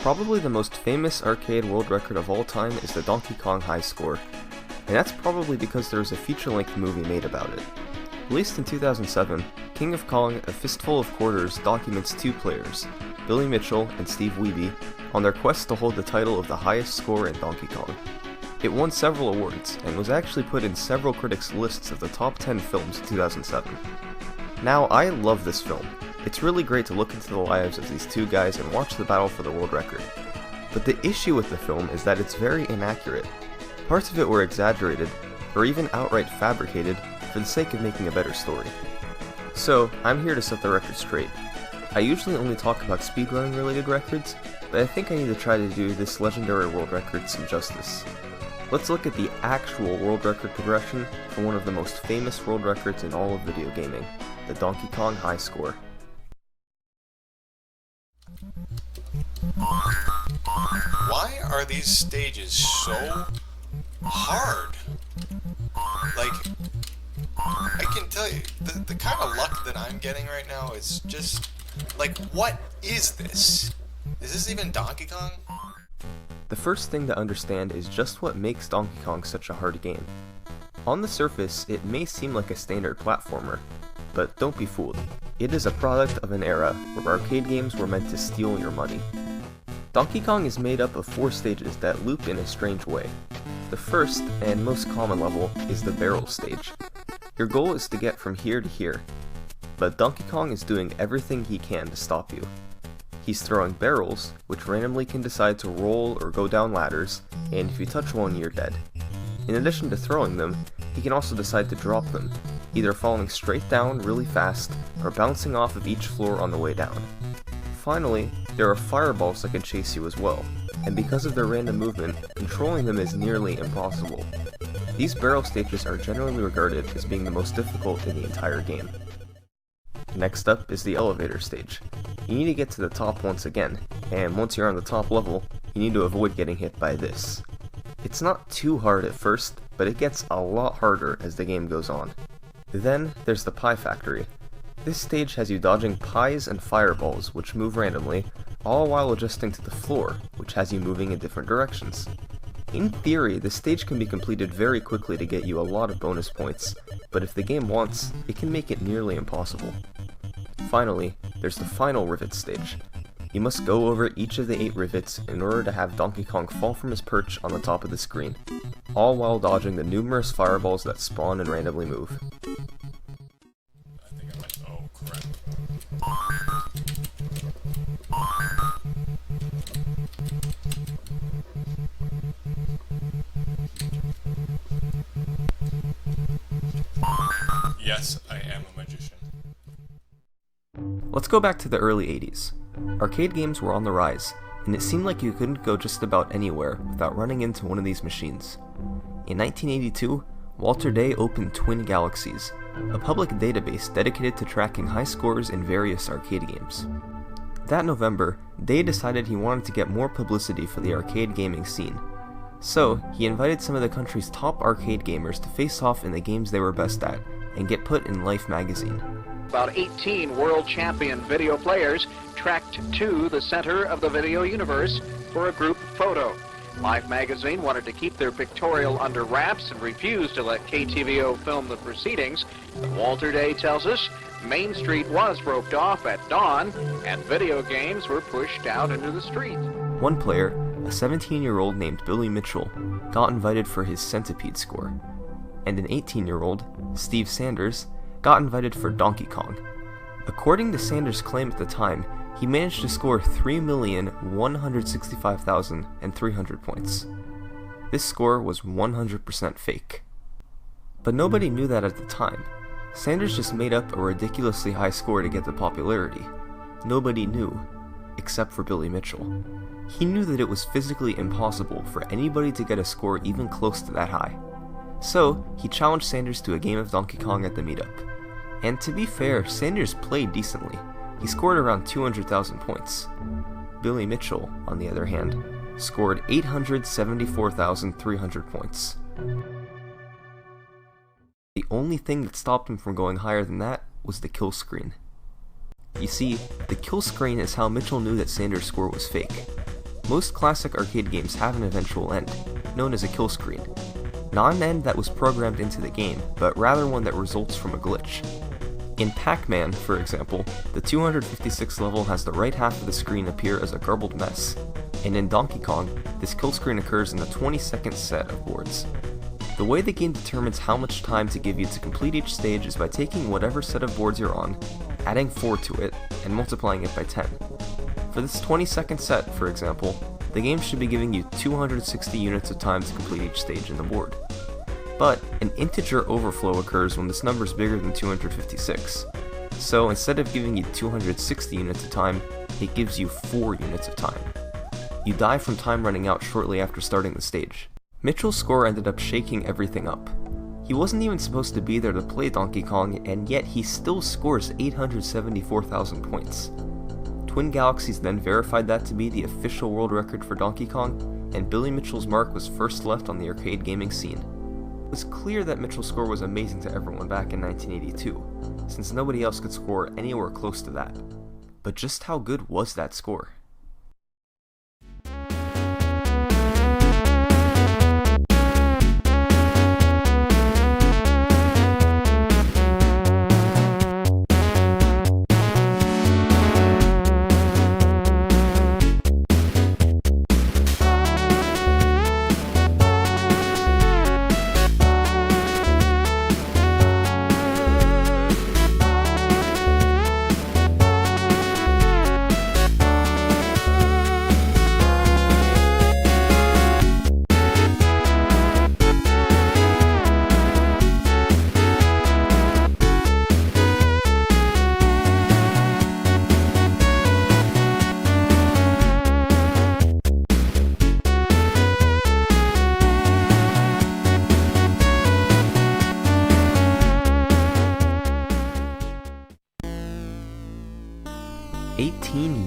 Probably the most famous arcade world record of all time is the Donkey Kong high score, and that's probably because there was a feature-length movie made about it. Released in 2007, King of Kong: A Fistful of Quarters documents two players, Billy Mitchell and Steve Wiebe, on their quest to hold the title of the highest score in Donkey Kong. It won several awards, and was actually put in several critics' lists of the top 10 films in 2007. Now, I love this film. It's really great to look into the lives of these two guys and watch the battle for the world record. But the issue with the film is that it's very inaccurate. Parts of it were exaggerated, or even outright fabricated, for the sake of making a better story. So, I'm here to set the record straight. I usually only talk about speedrunning related records, but I think I need to try to do this legendary world record some justice. Let's look at the actual world record progression for one of the most famous world records in all of video gaming, the Donkey Kong high score. Why are these stages so hard? Like, I can tell you, the kind of luck that I'm getting right now is just, like, what is this? Is this even Donkey Kong? The first thing to understand is just what makes Donkey Kong such a hard game. On the surface, it may seem like a standard platformer, but don't be fooled. It is a product of an era where arcade games were meant to steal your money. Donkey Kong is made up of 4 stages that loop in a strange way. The first, and most common level, is the barrel stage. Your goal is to get from here to here, but Donkey Kong is doing everything he can to stop you. He's throwing barrels, which randomly can decide to roll or go down ladders, and if you touch one, you're dead. In addition to throwing them, he can also decide to drop them, either falling straight down really fast, or bouncing off of each floor on the way down. Finally, there are fireballs that can chase you as well, and because of their random movement, controlling them is nearly impossible. These barrel stages are generally regarded as being the most difficult in the entire game. Next up is the elevator stage. You need to get to the top once again, and once you're on the top level, you need to avoid getting hit by this. It's not too hard at first, but it gets a lot harder as the game goes on. Then, there's the Pie Factory. This stage has you dodging pies and fireballs, which move randomly, all while adjusting to the floor, which has you moving in different directions. In theory, this stage can be completed very quickly to get you a lot of bonus points, but if the game wants, it can make it nearly impossible. Finally, there's the final rivet stage. You must go over each of the 8 rivets in order to have Donkey Kong fall from his perch on the top of the screen, all while dodging the numerous fireballs that spawn and randomly move. Oh crap. Yes, I am a magician. Let's go back to the early 80s. Arcade games were on the rise, and it seemed like you couldn't go just about anywhere without running into one of these machines. In 1982, Walter Day opened Twin Galaxies, a public database dedicated to tracking high scores in various arcade games. That November, Day decided he wanted to get more publicity for the arcade gaming scene. So, he invited some of the country's top arcade gamers to face off in the games they were best at, and get put in Life magazine. About 18 world champion video players trekked to the center of the video universe for a group photo. Life magazine wanted to keep their pictorial under wraps and refused to let KTVO film the proceedings. But Walter Day tells us Main Street was roped off at dawn and video games were pushed out into the street. One player, a 17-year-old named Billy Mitchell, got invited for his Centipede score, and an 18-year-old, Steve Sanders, got invited for Donkey Kong. According to Sanders' claim at the time, he managed to score 3,165,300 points. This score was 100% fake. But nobody knew that at the time. Sanders just made up a ridiculously high score to get the popularity. Nobody knew, except for Billy Mitchell. He knew that it was physically impossible for anybody to get a score even close to that high. So, he challenged Sanders to a game of Donkey Kong at the meetup. And to be fair, Sanders played decently. He scored around 200,000 points. Billy Mitchell, on the other hand, scored 874,300 points. The only thing that stopped him from going higher than that was the kill screen. You see, the kill screen is how Mitchell knew that Sanders' score was fake. Most classic arcade games have an eventual end, known as a kill screen. Not an end that was programmed into the game, but rather one that results from a glitch. In Pac-Man, for example, the 256 level has the right half of the screen appear as a garbled mess, and in Donkey Kong, this kill screen occurs in the 20-second set of boards. The way the game determines how much time to give you to complete each stage is by taking whatever set of boards you're on, adding 4 to it, and multiplying it by 10. For this 20-second set, for example, the game should be giving you 260 units of time to complete each stage in the board. But an integer overflow occurs when this number is bigger than 256. So instead of giving you 260 units of time, it gives you 4 units of time. You die from time running out shortly after starting the stage. Mitchell's score ended up shaking everything up. He wasn't even supposed to be there to play Donkey Kong, and yet he still scores 874,000 points. Twin Galaxies then verified that to be the official world record for Donkey Kong, and Billy Mitchell's mark was first left on the arcade gaming scene. It was clear that Mitchell's score was amazing to everyone back in 1982, since nobody else could score anywhere close to that. But just how good was that score?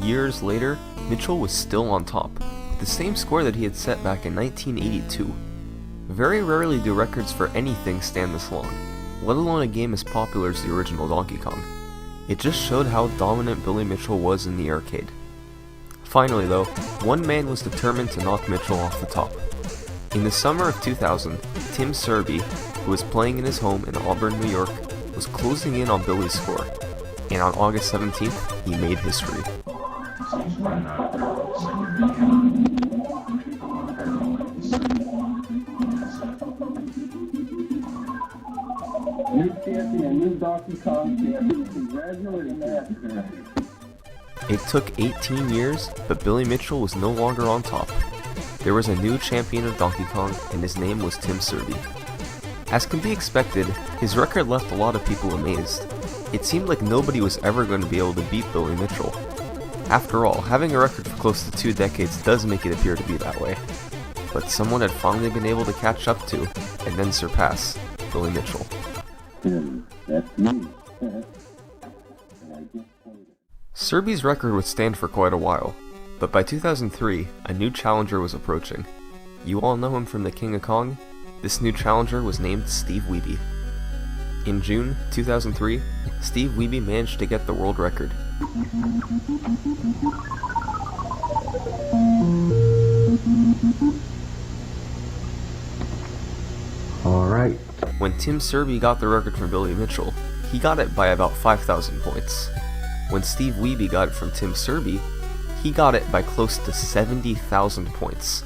Years later, Mitchell was still on top, with the same score that he had set back in 1982. Very rarely do records for anything stand this long, let alone a game as popular as the original Donkey Kong. It just showed how dominant Billy Mitchell was in the arcade. Finally though, one man was determined to knock Mitchell off the top. In the summer of 2000, Tim Sczerby, who was playing in his home in Auburn, New York, was closing in on Billy's score, and on August 17th, he made history. New champion, new Donkey Kong champion. Congratulations. It took 18 years, but Billy Mitchell was no longer on top. There was a new champion of Donkey Kong, and his name was Tim Sczerby. As can be expected, his record left a lot of people amazed. It seemed like nobody was ever going to be able to beat Billy Mitchell. After all, having a record for close to 2 decades does make it appear to be that way. But someone had finally been able to catch up to, and then surpass, Billy Mitchell. That's me. Sczerby's record would stand for quite a while, but by 2003, a new challenger was approaching. You all know him from the King of Kong? This new challenger was named Steve Wiebe. In June 2003, Steve Wiebe managed to get the world record. Alright. When Tim Sczerby got the record from Billy Mitchell, he got it by about 5,000 points. When Steve Wiebe got it from Tim Sczerby, he got it by close to 70,000 points.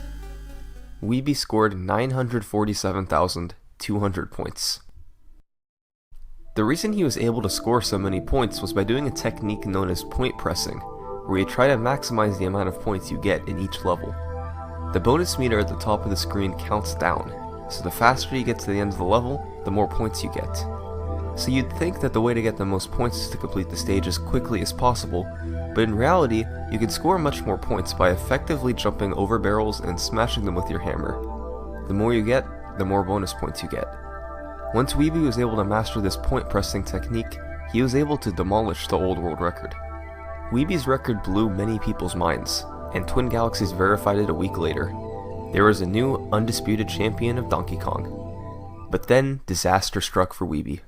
Wiebe scored 947,200 points. The reason he was able to score so many points was by doing a technique known as point pressing, where you try to maximize the amount of points you get in each level. The bonus meter at the top of the screen counts down, so the faster you get to the end of the level, the more points you get. So you'd think that the way to get the most points is to complete the stage as quickly as possible, but in reality, you can score much more points by effectively jumping over barrels and smashing them with your hammer. The more you get, the more bonus points you get. Once Wiebe was able to master this point pressing technique, he was able to demolish the old world record. Wiebe's record blew many people's minds, and Twin Galaxies verified it a week later. There was a new, undisputed champion of Donkey Kong. But then, disaster struck for Wiebe.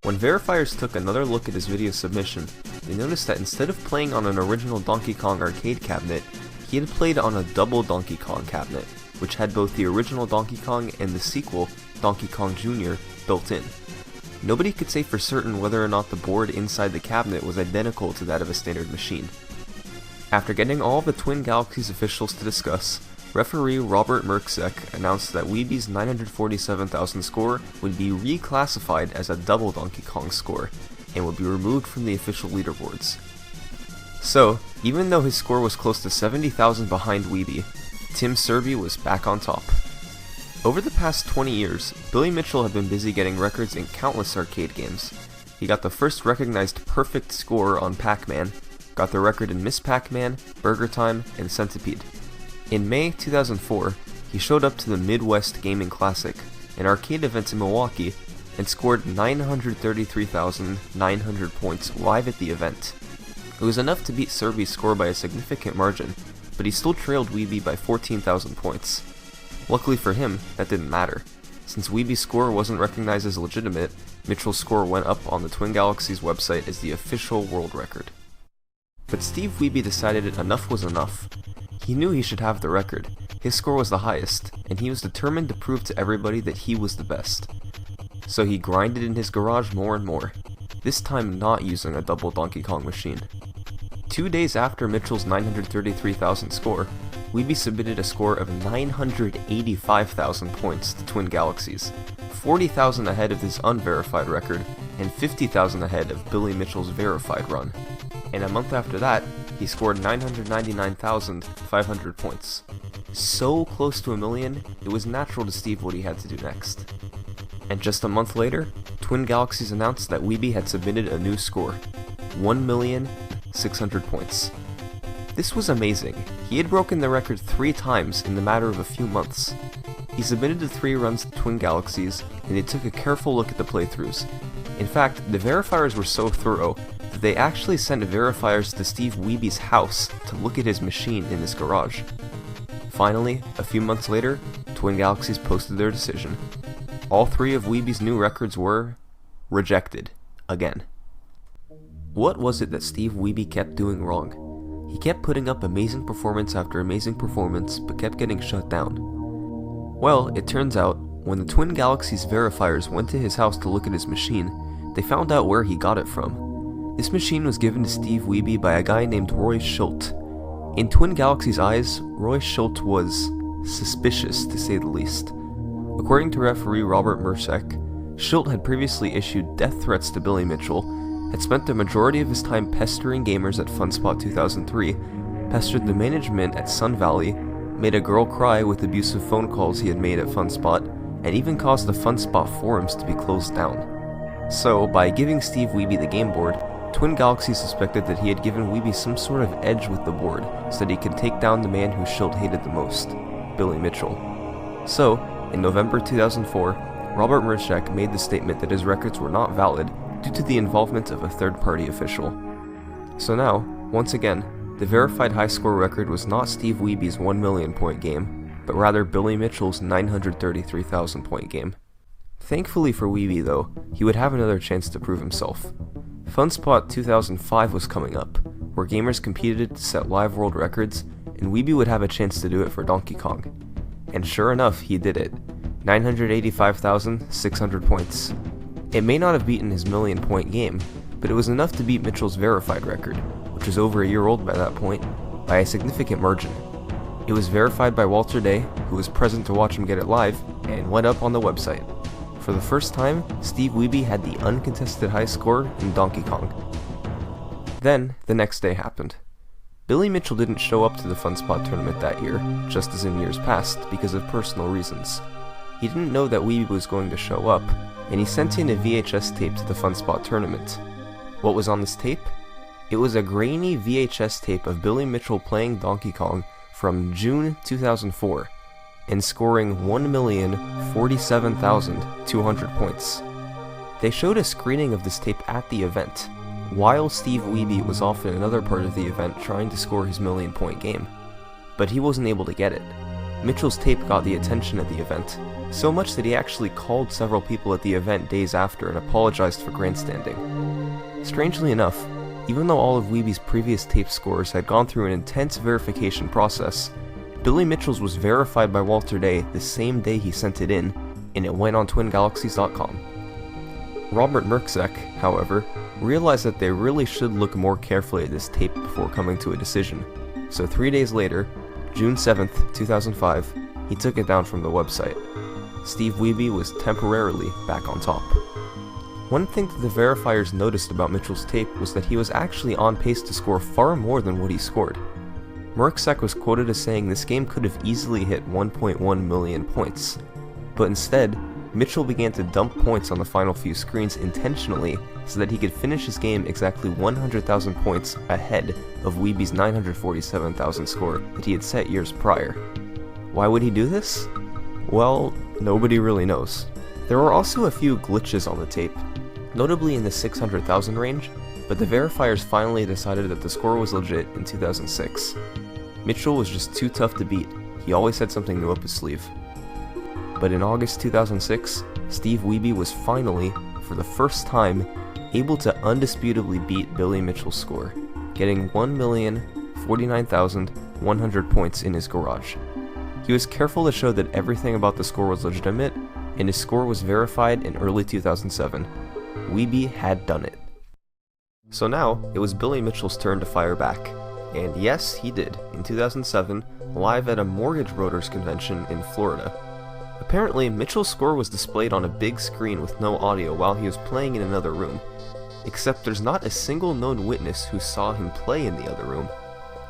When verifiers took another look at his video submission, they noticed that instead of playing on an original Donkey Kong arcade cabinet, he had played on a double Donkey Kong cabinet, which had both the original Donkey Kong and the sequel, Donkey Kong Jr., built in. Nobody could say for certain whether or not the board inside the cabinet was identical to that of a standard machine. After getting all of the Twin Galaxies officials to discuss, referee Robert Merksek announced that Wiebe's 947,000 score would be reclassified as a double Donkey Kong score, and would be removed from the official leaderboards. So, even though his score was close to 70,000 behind Wiebe, Tim Sczerby was back on top. Over the past 20 years, Billy Mitchell had been busy getting records in countless arcade games. He got the first recognized perfect score on Pac-Man, got the record in Miss Pac-Man, Burger Time, and Centipede. In May 2004, he showed up to the Midwest Gaming Classic, an arcade event in Milwaukee, and scored 933,900 points live at the event. It was enough to beat Sczerby's score by a significant margin, but he still trailed Wiebe by 14,000 points. Luckily for him, that didn't matter. Since Wiebe's score wasn't recognized as legitimate, Mitchell's score went up on the Twin Galaxies website as the official world record. But Steve Wiebe decided enough was enough. He knew he should have the record. His score was the highest, and he was determined to prove to everybody that he was the best. So he grinded in his garage more and more, this time not using a double Donkey Kong machine. 2 days after Mitchell's 933,000 score, Wiebe submitted a score of 985,000 points to Twin Galaxies, 40,000 ahead of his unverified record, and 50,000 ahead of Billy Mitchell's verified run. And a month after that, he scored 999,500 points. So close to a million, it was natural to Steve what he had to do next. And just a month later, Twin Galaxies announced that Wiebe had submitted a new score, 1,600,000 points. This was amazing. He had broken the record 3 times in the matter of a few months. He submitted the 3 runs to Twin Galaxies, and they took a careful look at the playthroughs. In fact, the verifiers were so thorough that they actually sent verifiers to Steve Wiebe's house to look at his machine in his garage. Finally, a few months later, Twin Galaxies posted their decision. All 3 of Wiebe's new records were rejected. Again. What was it that Steve Wiebe kept doing wrong? He kept putting up amazing performance after amazing performance, but kept getting shut down. Well, it turns out, when the Twin Galaxies verifiers went to his house to look at his machine, they found out where he got it from. This machine was given to Steve Wiebe by a guy named Roy Schult. In Twin Galaxies' eyes, Roy Schult was suspicious, to say the least. According to referee Robert Merksek, Schult had previously issued death threats to Billy Mitchell, had spent the majority of his time pestering gamers at FunSpot 2003, pestered the management at Sun Valley, made a girl cry with abusive phone calls he had made at FunSpot, and even caused the FunSpot forums to be closed down. So, by giving Steve Wiebe the game board, Twin Galaxies suspected that he had given Wiebe some sort of edge with the board, so that he could take down the man who Schult hated the most, Billy Mitchell. So, in November 2004, Robert Merksek made the statement that his records were not valid due to the involvement of a third-party official. So now, once again, the verified high score record was not Steve Wiebe's 1 million point game, but rather Billy Mitchell's 933,000 point game. Thankfully for Wiebe though, he would have another chance to prove himself. FunSpot 2005 was coming up, where gamers competed to set live world records, and Wiebe would have a chance to do it for Donkey Kong. And sure enough, he did it. 985,600 points. It may not have beaten his million point game, but it was enough to beat Mitchell's verified record, which was over a year old by that point, by a significant margin. It was verified by Walter Day, who was present to watch him get it live, and went up on the website. For the first time, Steve Wiebe had the uncontested high score in Donkey Kong. Then, the next day happened. Billy Mitchell didn't show up to the FunSpot tournament that year, just as in years past, because of personal reasons. He didn't know that Wiebe was going to show up, and he sent in a VHS tape to the FunSpot tournament. What was on this tape? It was a grainy VHS tape of Billy Mitchell playing Donkey Kong from June 2004, and scoring 1,047,200 points. They showed a screening of this tape at the event, while Steve Wiebe was off in another part of the event trying to score his million point game. But he wasn't able to get it. Mitchell's tape got the attention at the event, so much that he actually called several people at the event days after and apologized for grandstanding. Strangely enough, Even though all of Wiebe's previous tape scores had gone through an intense verification process, Billy Mitchell's was verified by Walter Day the same day he sent it in, and it went on twingalaxies.com. Robert Merczek, however, realized that they really should look more carefully at this tape before coming to a decision, so 3 days later, June 7th, 2005, he took it down from the website. Steve Wiebe was temporarily back on top. One thing that the verifiers noticed about Mitchell's tape was that he was actually on pace to score far more than what he scored. Merczek was quoted as saying this game could have easily hit 1.1 million points, but instead, Mitchell began to dump points on the final few screens intentionally so that he could finish his game exactly 100,000 points ahead of Wiebe's 947,000 score that he had set years prior. Why would he do this? Well, nobody really knows. There were also a few glitches on the tape, notably in the 600,000 range, but the verifiers finally decided that the score was legit in 2006. Mitchell was just too tough to beat, he always had something new up his sleeve. But in August 2006, Steve Wiebe was finally, for the first time, able to undisputably beat Billy Mitchell's score, getting 1,049,100 points in his garage. He was careful to show that everything about the score was legitimate, and his score was verified in early 2007. Wiebe had done it. So now, it was Billy Mitchell's turn to fire back. And yes, he did, in 2007, live at a mortgage brokers convention in Florida. Apparently, Mitchell's score was displayed on a big screen with no audio while he was playing in another room. Except there's not a single known witness who saw him play in the other room.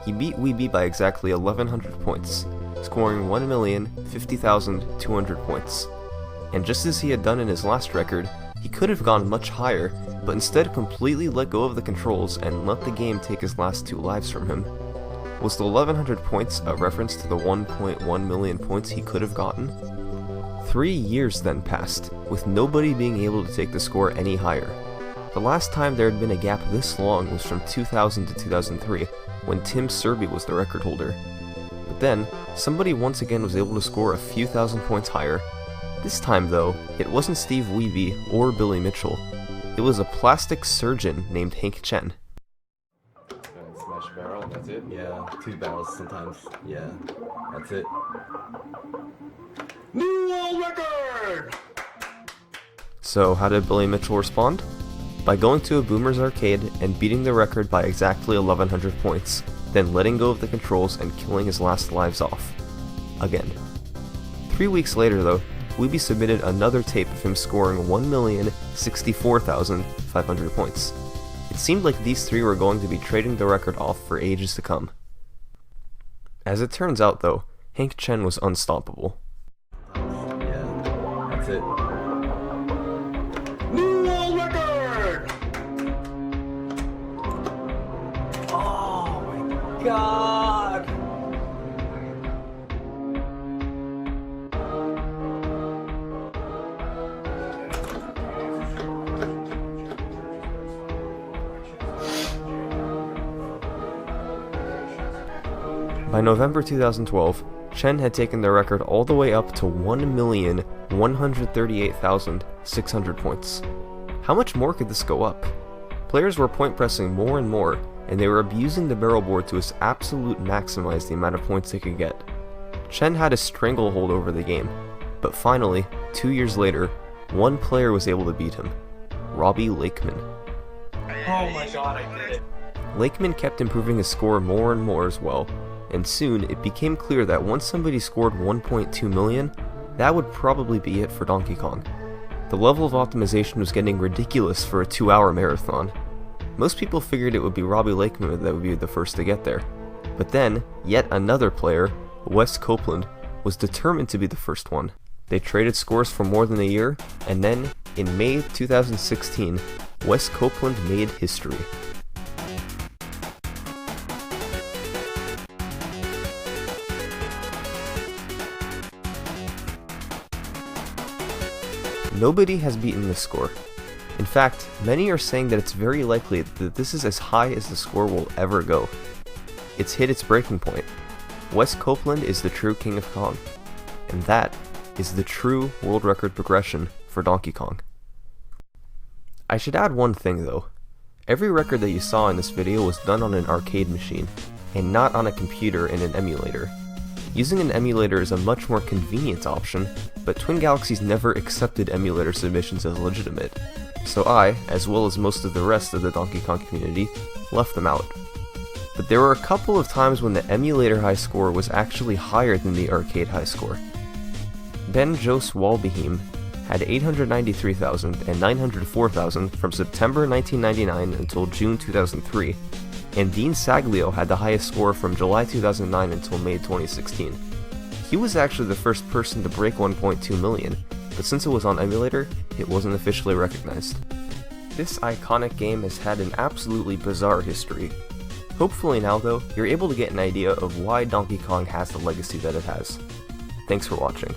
He beat Wiebe by exactly 1,100 points, scoring 1,050,200 points. And just as he had done in his last record, he could have gone much higher, but instead completely let go of the controls and let the game take his last 2 lives from him. Was the 1,100 points a reference to the 1.1 million points he could have gotten? 3 years then passed, with nobody being able to take the score any higher. The last time there had been a gap this long was from 2000 to 2003, when Sczerby was the record holder. But then, somebody once again was able to score a few thousand points higher. This time though, it wasn't Steve Wiebe or Billy Mitchell. It was a plastic surgeon named Hank Chen. Smash a barrel, that's it? Yeah, 2 barrels sometimes. Yeah, that's it. New world record! So how did Billy Mitchell respond? By going to a Boomer's arcade and beating the record by exactly 1,100 points, then letting go of the controls and killing his last lives off. Again. 3 weeks later though, Wiebe submitted another tape of him scoring 1,064,500 points. It seemed like these 3 were going to be trading the record off for ages to come. As it turns out though, Hank Chen was unstoppable. Yeah, that's it. New world record! Oh my god! By November 2012, Chen had taken the record all the way up to 1,138,600 points. How much more could this go up? Players were point pressing more and more, and they were abusing the barrel board to its absolute maximize the amount of points they could get. Chen had a stranglehold over the game, but finally, 2 years later, one player was able to beat him, Robbie Lakeman. Oh my god, I did it! Lakeman kept improving his score more and more as well, and soon it became clear that once somebody scored 1.2 million, that would probably be it for Donkey Kong. The level of optimization was getting ridiculous for a 2-hour marathon. Most people figured it would be Robbie Lakeman that would be the first to get there. But then, yet another player, Wes Copeland, was determined to be the first one. They traded scores for more than a year, and then, in May 2016, Wes Copeland made history. Nobody has beaten this score. In fact, many are saying that it's very likely that this is as high as the score will ever go. It's hit its breaking point. Wes Copeland is the true King of Kong, and that is the true world record progression for Donkey Kong. I should add one thing though. Every record that you saw in this video was done on an arcade machine, and not on a computer in an emulator. Using an emulator is a much more convenient option, but Twin Galaxies never accepted emulator submissions as legitimate, so I, as well as most of the rest of the Donkey Kong community, left them out. But there were a couple of times when the emulator high score was actually higher than the arcade high score. Ben Jos Walbeheim had 893,000 and 904,000 from September 1999 until June 2003, and Dean Saglio had the highest score from July 2009 until May 2016. He was actually the first person to break 1.2 million, but since it was on emulator, it wasn't officially recognized. This iconic game has had an absolutely bizarre history. Hopefully now though, you're able to get an idea of why Donkey Kong has the legacy that it has. Thanks for watching.